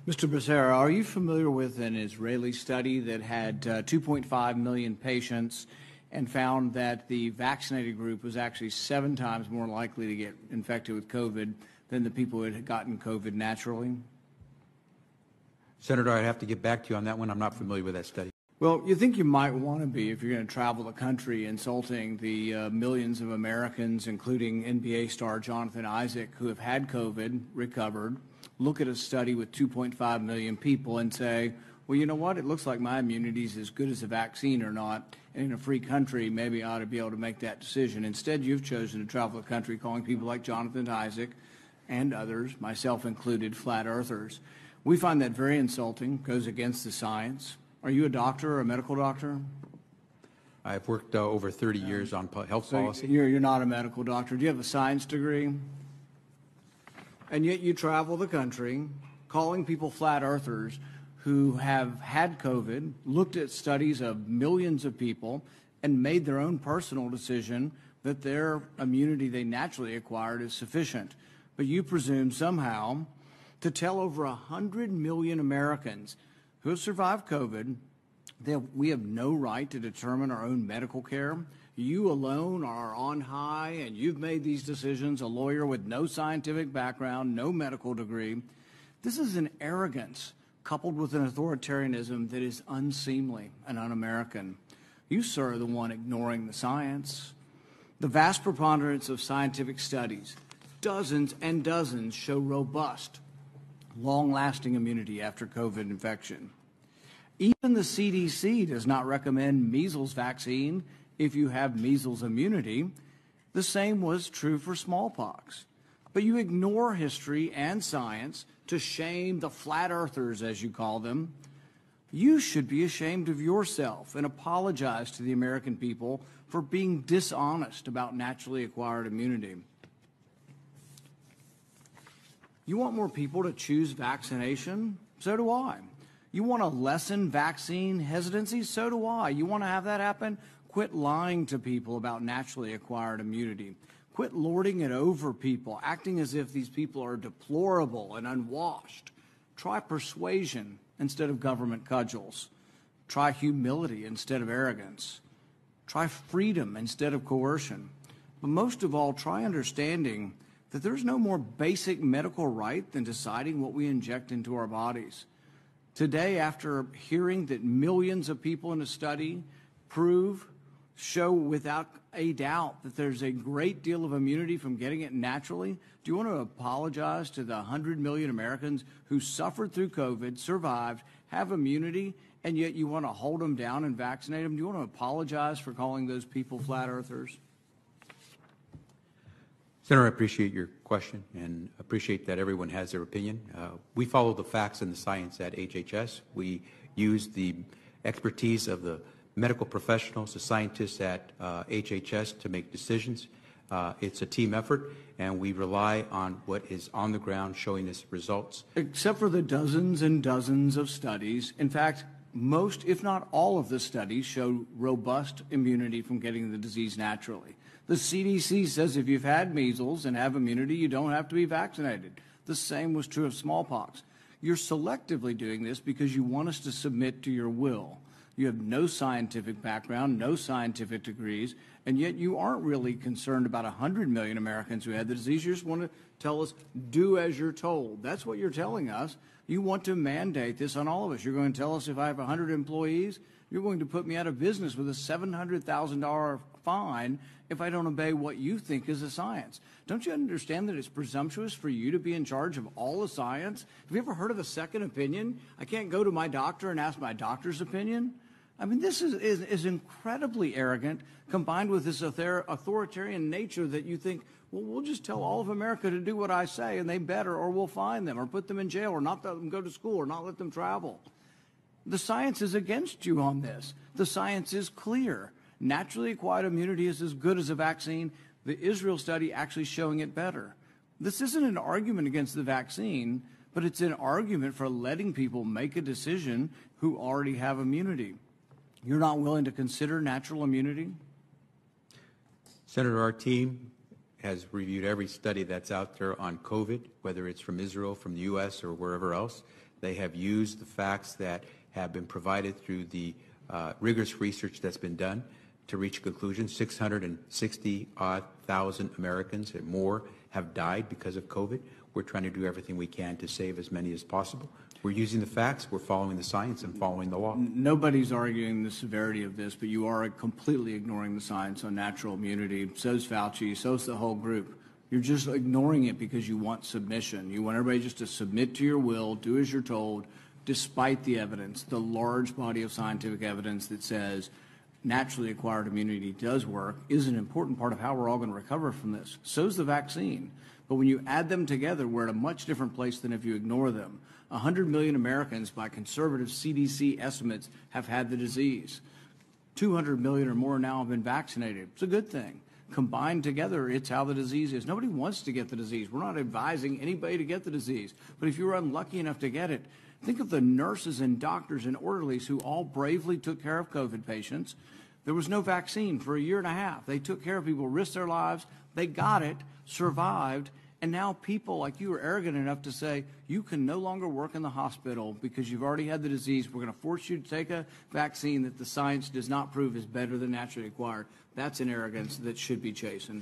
Mr. Becerra, are you familiar with an Israeli study that had 2.5 million patients and found that the vaccinated group was actually 7 times more likely to get infected with COVID than the people who had gotten COVID naturally? Senator, I'd have to get back to you on that one. I'm not familiar with that study. Well, you think you might want to be if you're going to travel the country insulting the millions of Americans, including NBA star Jonathan Isaac, who have had COVID, recovered, look at a study with 2.5 million people and say, well, you know what? It looks like my immunity is as good as a vaccine or not. And in a free country, maybe I ought to be able to make that decision. Instead, you've chosen to travel the country calling people like Jonathan Isaac and others, myself included, flat earthers. We find that very insulting, goes against the science. Are you a doctor or a medical doctor? I've worked over 30 years on health policy. You're not a medical doctor. Do you have a science degree? And yet you travel the country calling people flat earthers who have had COVID, looked at studies of millions of people, and made their own personal decision that their immunity they naturally acquired is sufficient. But you presume somehow to tell over 100 million Americans who have survived COVID that we have no right to determine our own medical care. You alone are on high, and you've made these decisions, a lawyer with no scientific background, no medical degree. This is an arrogance coupled with an authoritarianism that is unseemly and un-American. You, sir, are the one ignoring the science. The vast preponderance of scientific studies, dozens and dozens, show robust, long-lasting immunity after COVID infection. Even the CDC does not recommend measles vaccine if you have measles immunity. The same was true for smallpox. But you ignore history and science to shame the flat earthers, as you call them. You should be ashamed of yourself and apologize to the American people for being dishonest about naturally acquired immunity. You want more people to choose vaccination? So do I. You want to lessen vaccine hesitancy? So do I. You want to have that happen? Quit lying to people about naturally acquired immunity. Quit lording it over people, acting as if these people are deplorable and unwashed. Try persuasion instead of government cudgels. Try humility instead of arrogance. Try freedom instead of coercion. But most of all, try understanding that there's no more basic medical right than deciding what we inject into our bodies. Today, after hearing that millions of people in a study show without a doubt that there's a great deal of immunity from getting it naturally, do you want to apologize to the 100 million Americans who suffered through COVID, survived, have immunity, and yet you want to hold them down and vaccinate them? Do you want to apologize for calling those people flat earthers? Senator, I appreciate your question and appreciate that everyone has their opinion. We follow the facts and the science at HHS. We use the expertise of the medical professionals, the scientists at HHS to make decisions. It's a team effort, and we rely on what is on the ground showing us results. Except for the dozens and dozens of studies. In fact, most, if not all of the studies show robust immunity from getting the disease naturally. The CDC says if you've had measles and have immunity, you don't have to be vaccinated. The same was true of smallpox. You're selectively doing this because you want us to submit to your will. You have no scientific background, no scientific degrees, and yet you aren't really concerned about 100 million Americans who had the disease. You just want to tell us, do as you're told. That's what you're telling us. You want to mandate this on all of us. You're going to tell us if I have 100 employees, you're going to put me out of business with a $700,000 fine if I don't obey what you think is the science. Don't you understand that it's presumptuous for you to be in charge of all the science? Have you ever heard of a second opinion? I can't go to my doctor and ask my doctor's opinion. I mean, this is incredibly arrogant, combined with this authoritarian nature that you think, well, we'll just tell all of America to do what I say, and they better, or we'll fine them, or put them in jail, or not let them go to school, or not let them travel. The science is against you on this. The science is clear. Naturally acquired immunity is as good as a vaccine. The Israel study actually showing it better. This isn't an argument against the vaccine, but it's an argument for letting people make a decision who already have immunity. You're not willing to consider natural immunity? Senator, our team has reviewed every study that's out there on COVID, whether it's from Israel, from the U.S., or wherever else. They have used the facts that have been provided through the rigorous research that's been done to reach a conclusion. 660,000 Americans and more have died because of COVID. We're trying to do everything we can to save as many as possible. We're using the facts, we're following the science, and following the law. Nobody's arguing the severity of this, but you are completely ignoring the science on natural immunity. So's Fauci, so's the whole group. You're just ignoring it because you want submission. You want everybody just to submit to your will, do as you're told, despite the evidence, the large body of scientific evidence that says naturally acquired immunity does work, is an important part of how we're all going to recover from this. So's the vaccine. But when you add them together, we're at a much different place than if you ignore them. 100 million Americans, by conservative CDC estimates, have had the disease. 200 million or more now have been vaccinated. It's a good thing. Combined together, it's how the disease is. Nobody wants to get the disease. We're not advising anybody to get the disease. But if you're unlucky enough to get it, think of the nurses and doctors and orderlies who all bravely took care of COVID patients. There was no vaccine for a year and a half. They took care of people, risked their lives. They got it, survived, and now people like you are arrogant enough to say you can no longer work in the hospital because you've already had the disease. We're going to force you to take a vaccine that the science does not prove is better than naturally acquired. That's an arrogance that should be chastened.